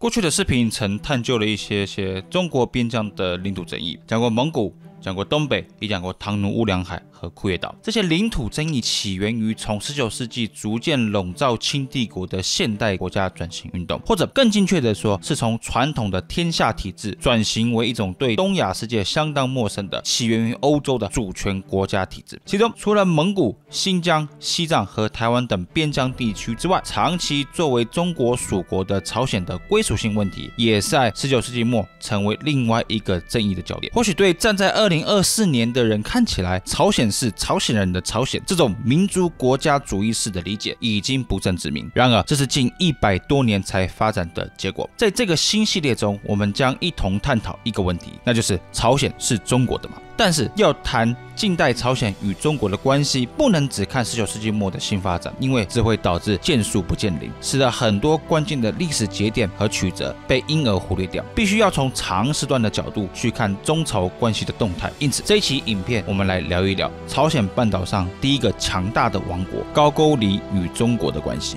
过去的视频曾探究了一些中国边疆的领土争议，讲过蒙古，讲过东北，也讲过唐努乌梁海和库页岛。这些领土争议起源于从19世纪逐渐笼罩清帝国的现代国家转型运动，或者更精确的说，是从传统的天下体制转型为一种对东亚世界相当陌生的起源于欧洲的主权国家体制。其中，除了蒙古、新疆、西藏和台湾等边疆地区之外，长期作为中国属国的朝鲜的归属性问题，也是在19世纪末成为另外一个争议的焦点。或许对站在2024年的人看起来，朝鲜是朝鲜人的朝鲜，这种民族国家主义式的理解已经不证自明。然而，这是近100多年才发展的结果。在这个新系列中，我们将一同探讨一个问题，那就是朝鲜是中国的吗？但是要谈近代朝鲜与中国的关系，不能只看19世纪末的新发展，因为这会导致见树不见林，使得很多关键的历史节点和曲折被因而忽略掉。必须要从长时段的角度去看中朝关系的动态。因此，这一期影片我们来聊一聊朝鲜半岛上第一个强大的王国高句丽与中国的关系。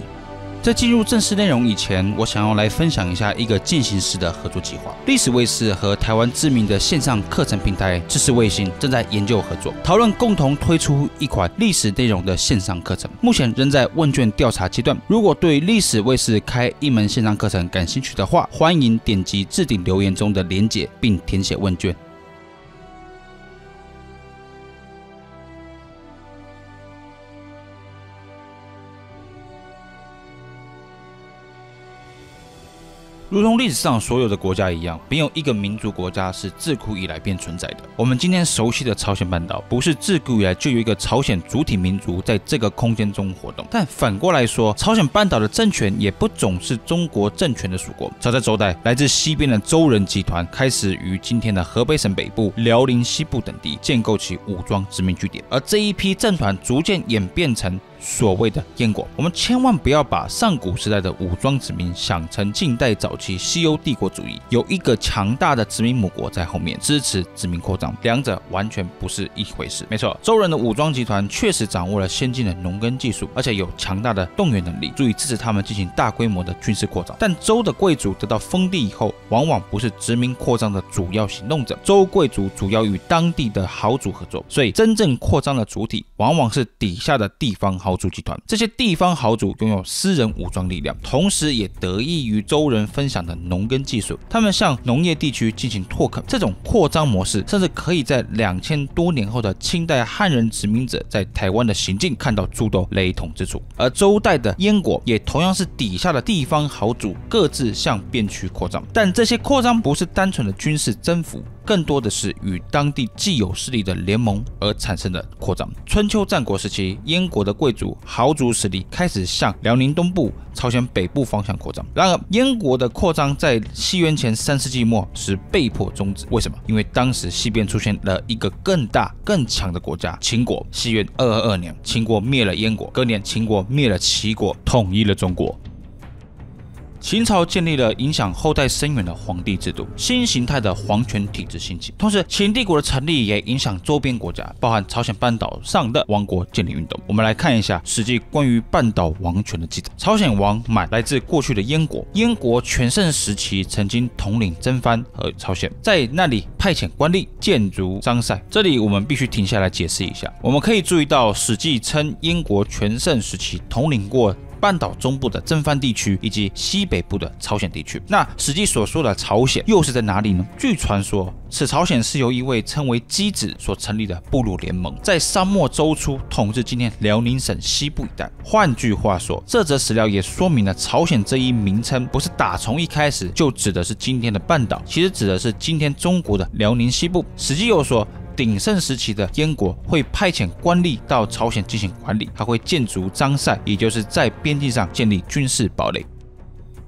在进入正式内容以前，我想要来分享一下一个进行式的合作计划。历史卫视和台湾知名的线上课程平台知识卫星正在研究合作，讨论共同推出一款历史内容的线上课程。目前仍在问卷调查阶段。如果对历史卫视开一门线上课程感兴趣的话，欢迎点击置顶留言中的连结，并填写问卷。如同历史上所有的国家一样，没有一个民族国家是自古以来便存在的。我们今天熟悉的朝鲜半岛，不是自古以来就有一个朝鲜主体民族在这个空间中活动。但反过来说，朝鲜半岛的政权也不总是中国政权的属国。早在周代，来自西边的周人集团开始于今天的河北省北部、辽宁西部等地建构起武装殖民据点，而这一批政团逐渐演变成所谓的燕国。我们千万不要把上古时代的武装殖民想成近代早期西欧帝国主义，有一个强大的殖民母国在后面支持殖民扩张，两者完全不是一回事。没错，周人的武装集团确实掌握了先进的农耕技术，而且有强大的动员能力，足以支持他们进行大规模的军事扩张。但周的贵族得到封地以后，往往不是殖民扩张的主要行动者，周贵族主要与当地的豪族合作，所以真正扩张的主体往往是底下的地方豪族集团。这些地方豪族拥有私人武装力量，同时也得益于周人分享的农耕技术，他们向农业地区进行拓垦。这种扩张模式甚至可以在2000多年后的清代汉人殖民者在台湾的行径看到诸多雷同之处。而周代的燕国也同样是底下的地方豪族各自向边区扩张，但这些扩张不是单纯的军事征服，更多的是与当地既有势力的联盟而产生的扩张。春秋战国时期，燕国的贵族豪族势力开始向辽宁东部、朝鲜北部方向扩张。然而，燕国的扩张在西元前3世纪末时被迫终止。为什么？因为当时西边出现了一个更大、更强的国家——秦国。西元222年，秦国灭了燕国，隔年秦国灭了齐国，统一了中国。秦朝建立了影响后代深远的皇帝制度，新形态的皇权体制兴起。同时，秦帝国的成立也影响周边国家，包含朝鲜半岛上的王国建立运动。我们来看一下《史记》关于半岛王权的记载。朝鲜王满来自过去的燕国，燕国全盛时期曾经统领征藩和朝鲜，在那里派遣官吏建筑张塞。这里我们必须停下来解释一下。我们可以注意到，《史记》称燕国全盛时期统领过半岛中部的征藩地区以及西北部的朝鲜地区。那史记所说的朝鲜又是在哪里呢？据传说，此朝鲜是由一位称为箕子所成立的部落联盟，在商末周初统治今天辽宁省西部一带。换句话说，这则史料也说明了朝鲜这一名称不是打从一开始就指的是今天的半岛，其实指的是今天中国的辽宁西部。史记又说，鼎盛时期的燕国会派遣官吏到朝鲜进行管理，还会建筑张塞，也就是在边境上建立军事堡垒。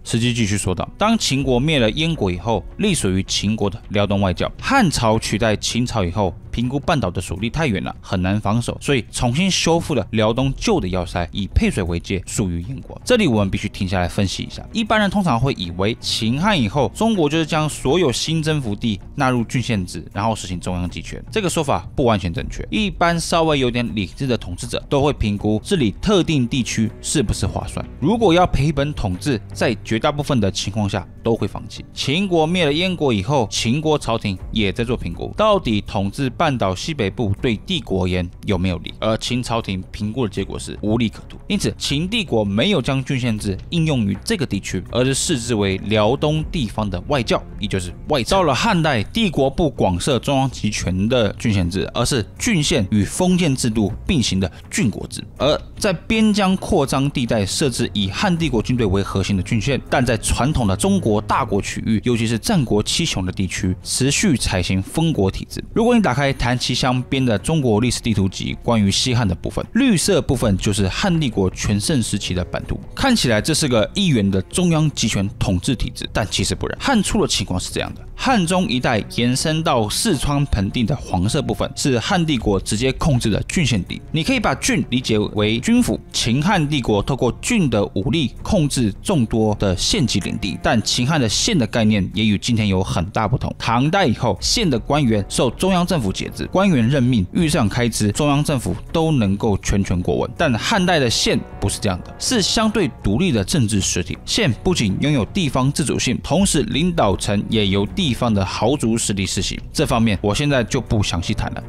史记继续说道，当秦国灭了燕国以后，隶属于秦国的辽东外交；汉朝取代秦朝以后，评估半岛的属地太远了，很难防守，所以重新修复了辽东旧的要塞，以配水为界，属于燕国。这里我们必须停下来分析一下，一般人通常会以为秦汉以后，中国就是将所有新征服地纳入郡县制，然后实行中央集权。这个说法不完全正确。一般稍微有点理智的统治者都会评估治理特定地区是不是划算。如果要赔本统治，在绝大部分的情况下都会放弃。秦国灭了燕国以后，秦国朝廷也在做评估，到底统治半岛西北部对帝国而言有没有利？而秦朝廷评估的结果是无利可图，因此秦帝国没有将郡县制应用于这个地区，而是视之为辽东地方的外教，也就是外诏。到了汉代，帝国不广设中央集权的郡县制，而是郡县与封建制度并行的郡国制。而在边疆扩张地带设置以汉帝国军队为核心的郡县，但在传统的中国大国区域，尤其是战国七雄的地区，持续采行封国体制。如果你打开谭其骧编的《中国历史地图集》关于西汉的部分，绿色部分就是汉帝国全盛时期的版图，看起来这是个一元的中央集权统治体制，但其实不然。汉初的情况是这样的：汉中一带延伸到四川盆地的黄色部分是汉帝国直接控制的郡县地，你可以把郡理解为军府。秦汉帝国透过郡的武力控制众多的县级领地，但秦汉的县的概念也与今天有很大不同。唐代以后，县的官员受中央政府节制，官员任命、预算开支，中央政府都能够全权过问。但汉代的县不是这样的，是相对独立的政治实体。县不仅拥有地方自主性，同时领导层也由地方的豪族势力施行。这方面我现在就不详细谈了。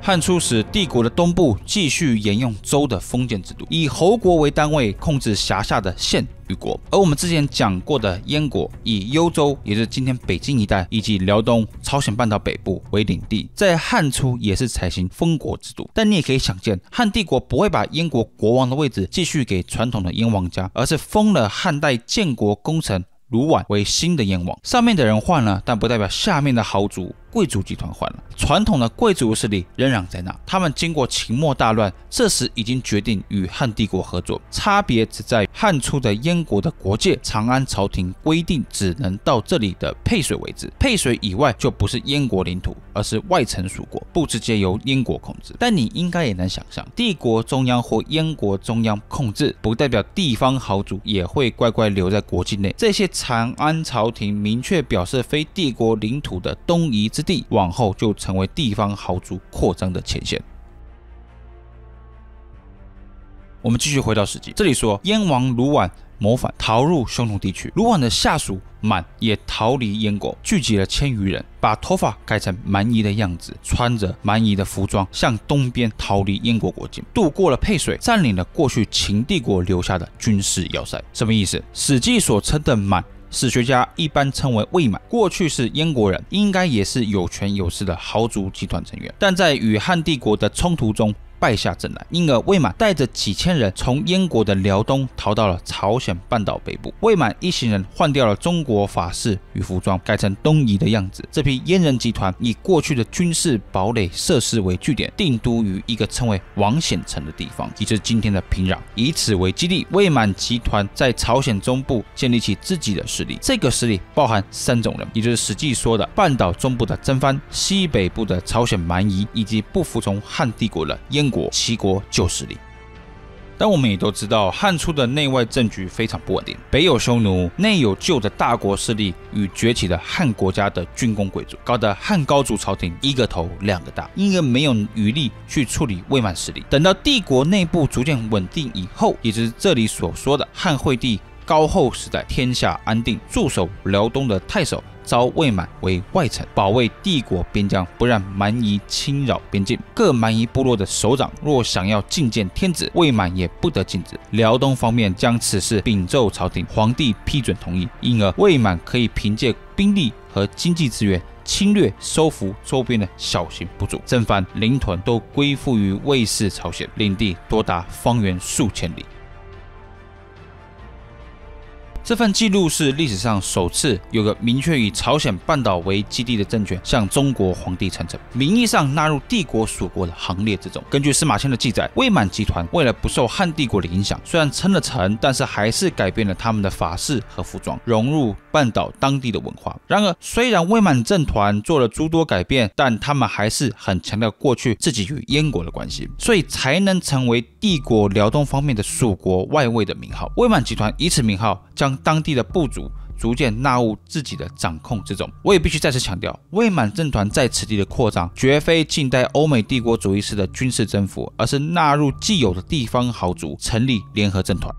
汉初时，帝国的东部继续沿用州的封建制度，以侯国为单位控制辖下的县与国。而我们之前讲过的燕国，以幽州，也就是今天北京一带以及辽东、朝鲜半岛北部为领地，在汉初也是采行封国制度。但你也可以想见，汉帝国不会把燕国国王的位置继续给传统的燕王家，而是封了汉代建国功臣卢绾为新的燕王。上面的人换了，但不代表下面的豪族贵族集团换了，传统的贵族势力仍然在那。他们经过秦末大乱，这时已经决定与汉帝国合作，差别只在汉初的燕国的国界，长安朝廷规定只能到这里的配水为止，配水以外就不是燕国领土，而是外臣属国，不直接由燕国控制。但你应该也能想象，帝国中央或燕国中央控制，不代表地方豪族也会乖乖留在国境内。这些长安朝廷明确表示非帝国领土的东夷之地，往后就成为地方豪族扩张的前线。我们继续回到史记，这里说燕王卢绾谋反，逃入匈奴地区。卢绾的下属满也逃离燕国，聚集了1000余人，把头发改成蛮夷的样子，穿着蛮夷的服装，向东边逃离燕国国境，渡过了沛水，占领了过去秦帝国留下的军事要塞。什么意思？史记所称的满，史学家一般称为魏满，过去是燕国人，应该也是有权有势的豪族集团成员，但在与汉帝国的冲突中败下阵来，因而魏满带着几千人从燕国的辽东逃到了朝鲜半岛北部。魏满一行人换掉了中国法式与服装，改成东夷的样子。这批燕人集团以过去的军事堡垒设施为据点，定都于一个称为王显城的地方，也就是今天的平壤。以此为基地，魏满集团在朝鲜中部建立起自己的势力。这个势力包含3种人，也就是史记说的半岛中部的征藩、西北部的朝鲜蛮夷，以及不服从汉帝国的燕国、齐国旧势力。但我们也都知道，汉初的内外政局非常不稳定，北有匈奴，内有旧的大国势力与崛起的汉国家的军功贵族，搞得汉高祖朝廷一个头2个大，因而没有余力去处理魏满势力。等到帝国内部逐渐稳定以后，也就是这里所说的汉惠帝高后时代，天下安定，驻守辽东的太守招魏满为外臣，保卫帝国边疆，不让蛮夷侵扰边境。各蛮夷部落的首长若想要觐见天子，魏满也不得禁止。辽东方面将此事禀奏朝廷，皇帝批准同意，因而魏满可以凭借兵力和经济资源侵略收服周边的小型部族，征藩领屯都归附于魏氏朝鲜，领地多达方圆数千里。这份记录是历史上首次有个明确以朝鲜半岛为基地的政权向中国皇帝称臣，名义上纳入帝国属国的行列之中。根据司马迁的记载，魏满集团为了不受汉帝国的影响，虽然称了臣，但是还是改变了他们的法式和服装，融入半岛当地的文化。然而，虽然魏满政团做了诸多改变，但他们还是很强调过去自己与燕国的关系，所以才能成为帝国辽东方面的属国外卫的名号。魏满集团以此名号将当地的部族逐渐纳入自己的掌控之中。我也必须再次强调，魏满政团在此地的扩张，绝非近代欧美帝国主义式的军事征服，而是纳入既有的地方豪族，成立联合政团。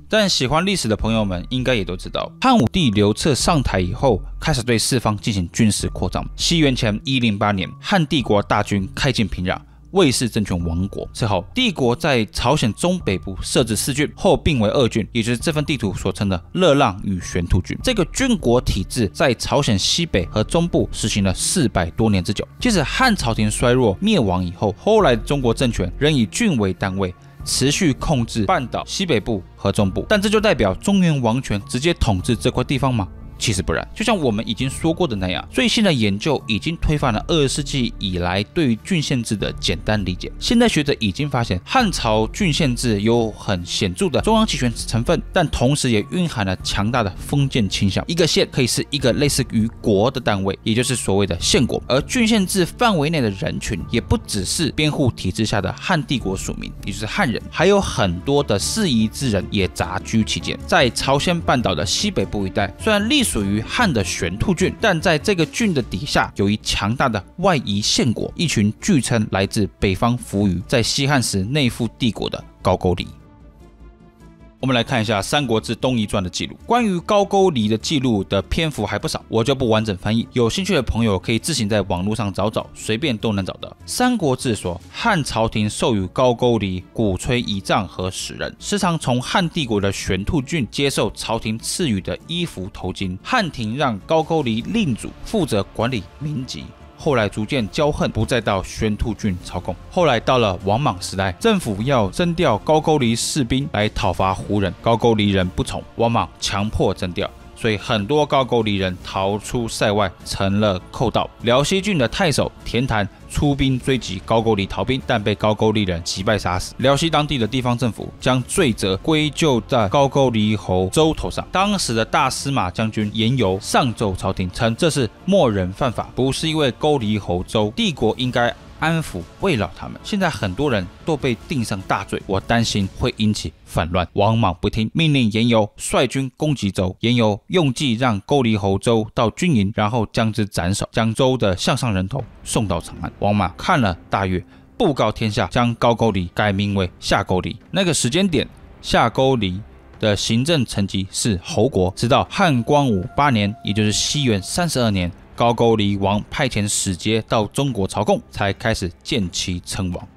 但喜欢历史的朋友们应该也都知道，汉武帝刘彻上台以后，开始对四方进行军事扩张。西元前108年，汉帝国大军开进平壤，魏氏政权亡国。此后，帝国在朝鲜中北部设置4郡，后并为2郡，也就是这份地图所称的乐浪与玄兔郡。这个郡国体制在朝鲜西北和中部实行了400多年之久。即使汉朝廷衰弱灭亡以后，后来的中国政权仍以郡为单位，持续控制半岛西北部和中部。但这就代表中原王权直接统治这块地方吗？其实不然，就像我们已经说过的那样，最新的研究已经推翻了20世纪以来对于郡县制的简单理解。现代学者已经发现，汉朝郡县制有很显著的中央集权成分，但同时也蕴含了强大的封建倾向。一个县可以是一个类似于国的单位，也就是所谓的县国。而郡县制范围内的人群，也不只是编户体制下的汉帝国属民，也就是汉人，还有很多的适夷之人也杂居其间。在朝鲜半岛的西北部一带，虽然隶属于汉的玄兔郡，但在这个郡的底下有一强大的外夷县国，一群据称来自北方扶余，在西汉时内附帝国的高句丽。我们来看一下《三国志东夷传》的记录。关于高句丽的记录的篇幅还不少，我就不完整翻译，有兴趣的朋友可以自行在网络上找找，随便都能找到。《三国志》说，汉朝廷授予高句丽鼓吹仪仗和使人，时常从汉帝国的玄兔郡接受朝廷赐予的衣服头巾。汉廷让高句丽令主负责管理民籍。后来逐渐骄横，不再到玄兔郡操控。后来到了王莽时代，政府要征调高句丽士兵来讨伐胡人，高句丽人不从，王莽强迫征调，所以很多高句丽人逃出塞外，成了寇盗。辽西郡的太守田谭出兵追击高句丽逃兵，但被高句丽人击败杀死。辽西当地的地方政府将罪责归咎在高句丽侯周头上。当时的大司马将军严尤上奏朝廷，称这是默认犯法，不是因为高丽侯周，帝国应该安抚慰劳他们。现在很多人都被定上大罪，我担心会引起反乱。王莽不听，命令严尤率军攻击周。严尤用计让高丽侯周到军营，然后将之斩首，将周的项上人头送到长安。王莽看了大悦，布告天下，将高句丽改名为夏勾黎。那个时间点，夏勾黎的行政层级是侯国，直到汉光武8年，也就是西元32年，高句丽王派遣使节到中国朝贡，才开始建其称王。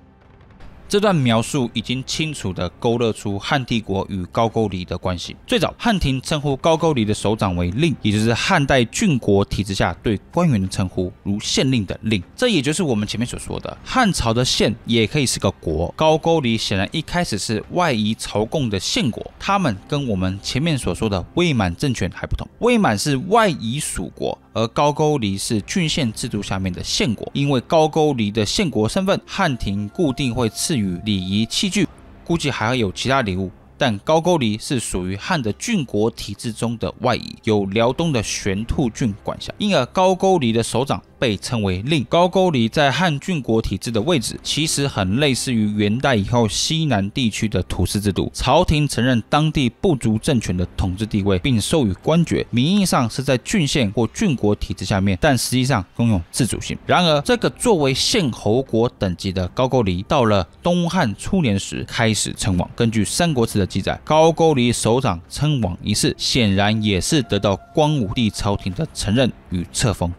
这段描述已经清楚地勾勒出汉帝国与高句丽的关系。最早，汉廷称呼高句丽的首长为令，也就是汉代郡国体制下对官员的称呼，如县令的令。这也就是我们前面所说的，汉朝的县也可以是个国。高句丽显然一开始是外夷朝贡的县国，他们跟我们前面所说的魏满政权还不同。魏满是外夷属国，而高句丽是郡县制度下面的县国。因为高句丽的县国身份，汉廷固定会赐予礼仪器具，估计还会有其他礼物。但高句丽是属于汉的郡国体制中的外夷，由辽东的玄兔郡管辖，因而高句丽的首长被称为令。高句丽在汉郡国体制的位置，其实很类似于元代以后西南地区的土司制度。朝廷承认当地部族政权的统治地位，并授予官爵，名义上是在郡县或郡国体制下面，但实际上拥有自主性。然而，这个作为县侯国等级的高句丽，到了东汉初年时开始称王。根据《三国志》的记载，高句丽首长称王一事，显然也是得到光武帝朝廷的承认与册封。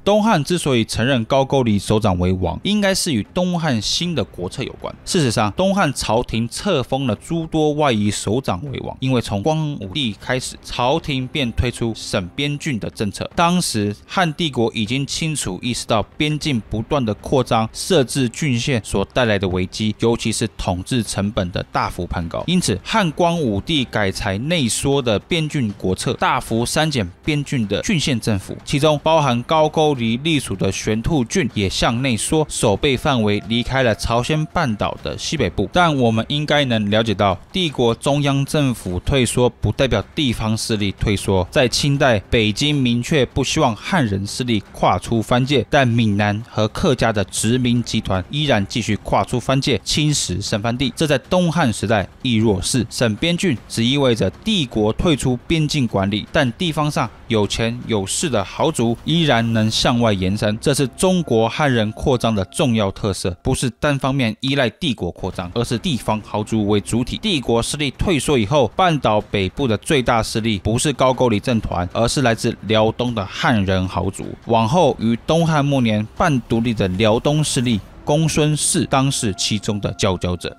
东汉之所以承认高句丽首长为王，应该是与东汉新的国策有关。事实上，东汉朝廷册封了诸多外夷首长为王，因为从光武帝开始，朝廷便推出省边郡的政策。当时汉帝国已经清楚意识到边境不断的扩张、设置郡县所带来的危机，尤其是统治成本的大幅攀高。因此，汉光武帝改采内缩的边郡国策，大幅删减边郡的郡县政府，其中包含高句丽隶属的玄兔郡也向内缩，守备范围离开了朝鲜半岛的西北部。但我们应该能了解到，帝国中央政府退缩不代表地方势力退缩。在清代，北京明确不希望汉人势力跨出藩界，但闽南和客家的殖民集团依然继续跨出藩界，侵蚀生藩地。这在东汉时代亦若是。省边郡只意味着帝国退出边境管理，但地方上有钱有势的豪族依然能向外延伸。这是中国汉人扩张的重要特色，不是单方面依赖帝国扩张，而是地方豪族为主体。帝国势力退缩以后，半岛北部的最大势力不是高句丽政团，而是来自辽东的汉人豪族。往后于东汉末年半独立的辽东势力公孙氏当是其中的佼佼者。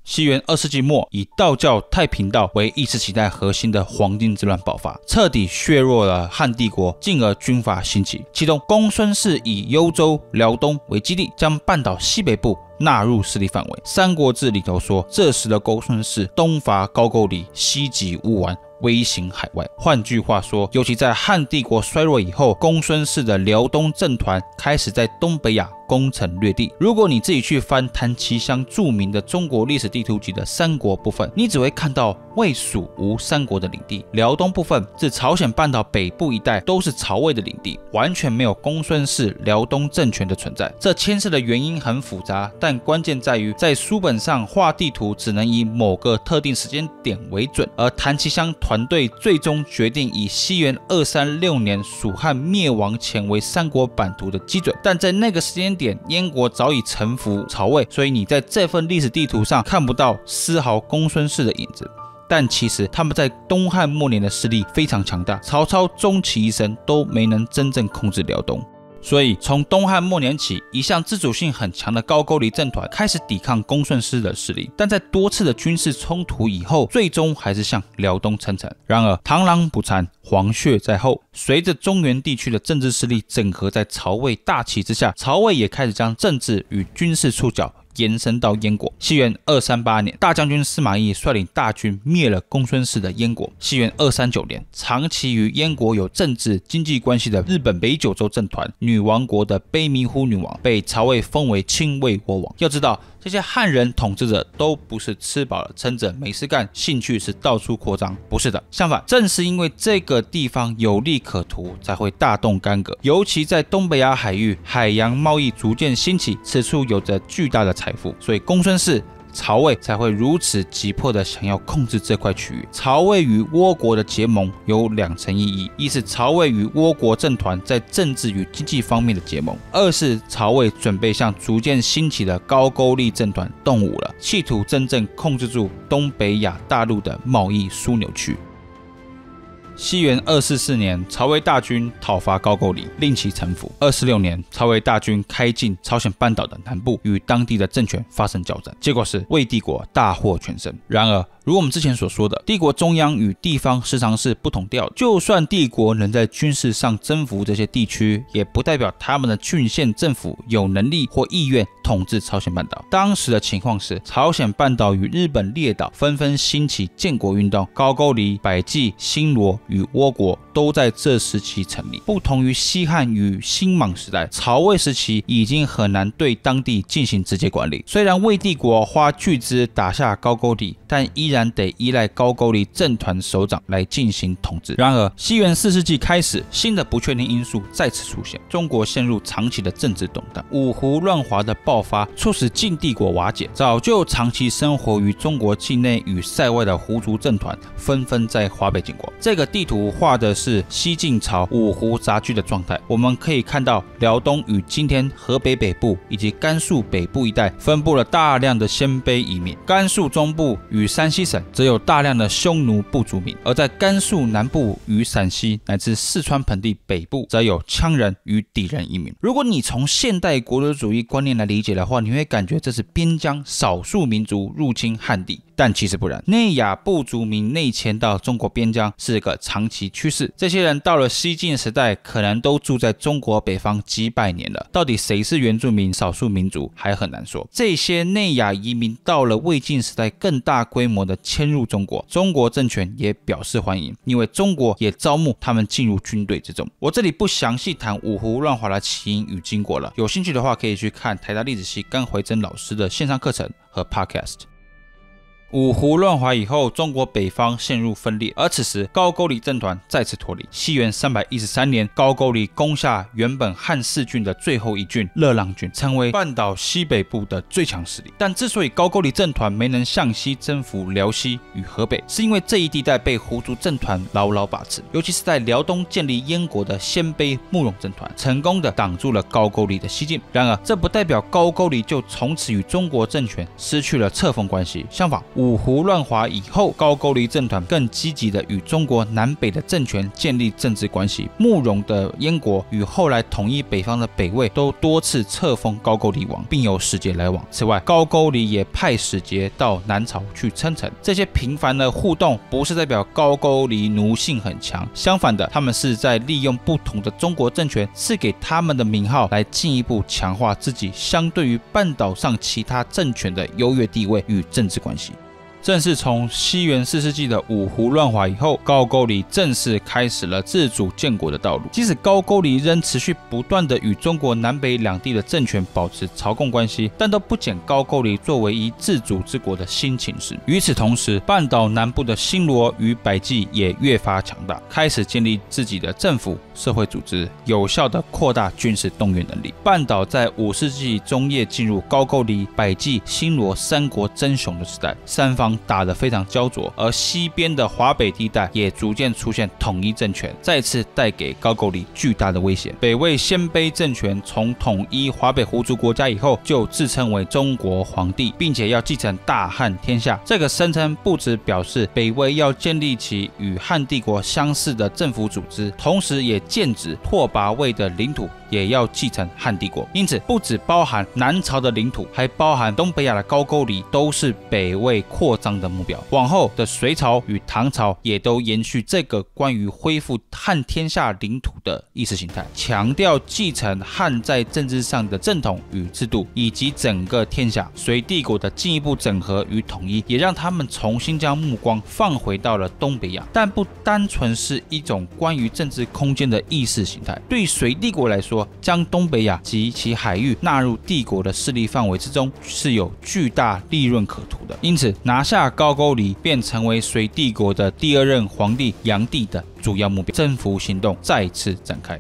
西元2世纪末，以道教太平道为意识形态核心的黄巾之乱爆发，彻底削弱了汉帝国，进而军阀兴起。其中，公孙氏以幽州、辽东为基地，将半岛西北部纳入势力范围。《三国志》里头说，这时的公孙氏东伐高句丽，西击乌丸，威行海外。换句话说，尤其在汉帝国衰弱以后，公孙氏的辽东政团开始在东北亚攻城略地。如果你自己去翻谭其骧著名的中国历史地图集的三国部分，你只会看到魏蜀吴三国的领地，辽东部分至朝鲜半岛北部一带都是曹魏的领地，完全没有公孙氏辽东政权的存在。这牵涉的原因很复杂，但关键在于在书本上画地图只能以某个特定时间点为准，而谭其骧团队最终决定以西元236年蜀汉灭亡前为三国版图的基准，但在那个时间点，燕国早已臣服曹魏，所以你在这份历史地图上看不到丝毫公孙氏的影子。但其实他们在东汉末年的势力非常强大，曹操终其一生都没能真正控制辽东。所以从东汉末年起，一向自主性很强的高句丽政团开始抵抗公孙氏的势力，但在多次的军事冲突以后，最终还是向辽东称臣。然而螳螂捕蝉，黄雀在后，随着中原地区的政治势力整合在曹魏大旗之下，曹魏也开始将政治与军事触角延伸到燕国。西元238年，大将军司马懿率领大军灭了公孙氏的燕国。西元239年，长期与燕国有政治经济关系的日本北九州政团女王国的卑弥呼女王被曹魏封为亲魏国王。要知道，这些汉人统治者都不是吃饱了撑着没事干，兴趣是到处扩张，不是的。相反，正是因为这个地方有利可图，才会大动干戈。尤其在东北亚海域，海洋贸易逐渐兴起，此处有着巨大的财富，所以公孙氏曹魏才会如此急迫的想要控制这块区域。曹魏与倭国的结盟有两层意义：一是曹魏与倭国政团在政治与经济方面的结盟；二是曹魏准备向逐渐兴起的高句丽政团动武了，企图真正控制住东北亚大陆的贸易枢纽区。西元244年，曹魏大军讨伐高句丽，令其臣服。246年，曹魏大军开进朝鲜半岛的南部，与当地的政权发生交战，结果是魏帝国大获全胜。然而，如我们之前所说的，帝国中央与地方时常是不同调的。就算帝国能在军事上征服这些地区，也不代表他们的郡县政府有能力或意愿统治朝鲜半岛。当时的情况是，朝鲜半岛与日本列岛纷纷兴起建国运动，高句丽、百济、新罗与倭国都在这时期成立。不同于西汉与新莽时代，曹魏时期已经很难对当地进行直接管理。虽然魏帝国花巨资打下高句丽，但依然得依赖高句丽政团首长来进行统治。然而，西元4世纪开始，新的不确定因素再次出现，中国陷入长期的政治动荡，五胡乱华的爆发促使晋帝国瓦解。早就长期生活于中国境内与塞外的胡族政团纷纷在华北建国。这个地图画的是西晋朝五胡杂居的状态，我们可以看到辽东与今天河北北部以及甘肃北部一带分布了大量的鲜卑移民，甘肃中部与山西西省则有大量的匈奴部族民，而在甘肃南部与陕西乃至四川盆地北部，则有羌人与氐人移民。如果你从现代国族主义观念来理解的话，你会感觉这是边疆少数民族入侵汉地。但其实不然，内亚部族民内迁到中国边疆是个长期趋势。这些人到了西晋时代，可能都住在中国北方几百年了。到底谁是原住民、少数民族，还很难说。这些内亚移民到了魏晋时代，更大规模的迁入中国，中国政权也表示欢迎，因为中国也招募他们进入军队之中。我这里不详细谈五胡乱华的起因与经过了，有兴趣的话可以去看台大历史系甘怀真老师的线上课程和 Podcast。五胡乱华以后，中国北方陷入分裂，而此时高句丽政团再次脱离。西元313年，高句丽攻下原本汉四郡的最后一郡乐浪郡，成为半岛西北部的最强势力。但之所以高句丽政团没能向西征服辽西与河北，是因为这一地带被胡族政团牢牢把持，尤其是在辽东建立燕国的鲜卑慕容政团，成功的挡住了高句丽的西进。然而，这不代表高句丽就从此与中国政权失去了册封关系，相反，五胡乱华以后，高句丽政团更积极的与中国南北的政权建立政治关系。慕容的燕国与后来统一北方的北魏都多次册封高句丽王，并有使节来往。此外，高句丽也派使节到南朝去称臣。这些频繁的互动不是代表高句丽奴性很强，相反的，他们是在利用不同的中国政权赐给他们的名号，来进一步强化自己相对于半岛上其他政权的优越地位与政治关系。正是从西元4世纪的五胡乱华以后，高句丽正式开始了自主建国的道路。即使高句丽仍持续不断的与中国南北两地的政权保持朝贡关系，但都不减高句丽作为一自主之国的新情势。与此同时，半岛南部的新罗与百济也越发强大，开始建立自己的政府、社会组织，有效的扩大军事动员能力。半岛在5世纪中叶进入高句丽、百济、新罗三国争雄的时代，三方打得非常焦灼，而西边的华北地带也逐渐出现统一政权，再次带给高句丽巨大的威胁。北魏鲜卑政权从统一华北胡族国家以后，就自称为中国皇帝，并且要继承大汉天下。这个声称不只表示北魏要建立起与汉帝国相似的政府组织，同时也剑指拓跋魏的领土也要继承汉帝国。因此，不只包含南朝的领土，还包含东北亚的高句丽，都是北魏扩张的目标。往后的隋朝与唐朝也都延续这个关于恢复汉天下领土的意识形态，强调继承汉在政治上的正统与制度，以及整个天下。隋帝国的进一步整合与统一，也让他们重新将目光放回到了东北亚，但不单纯是一种关于政治空间的意识形态。对隋帝国来说，将东北亚及其海域纳入帝国的势力范围之中，是有巨大利润可图的。因此，拿下高句丽便成为隋帝国的第2任皇帝炀帝的主要目标，征服行动再次展开。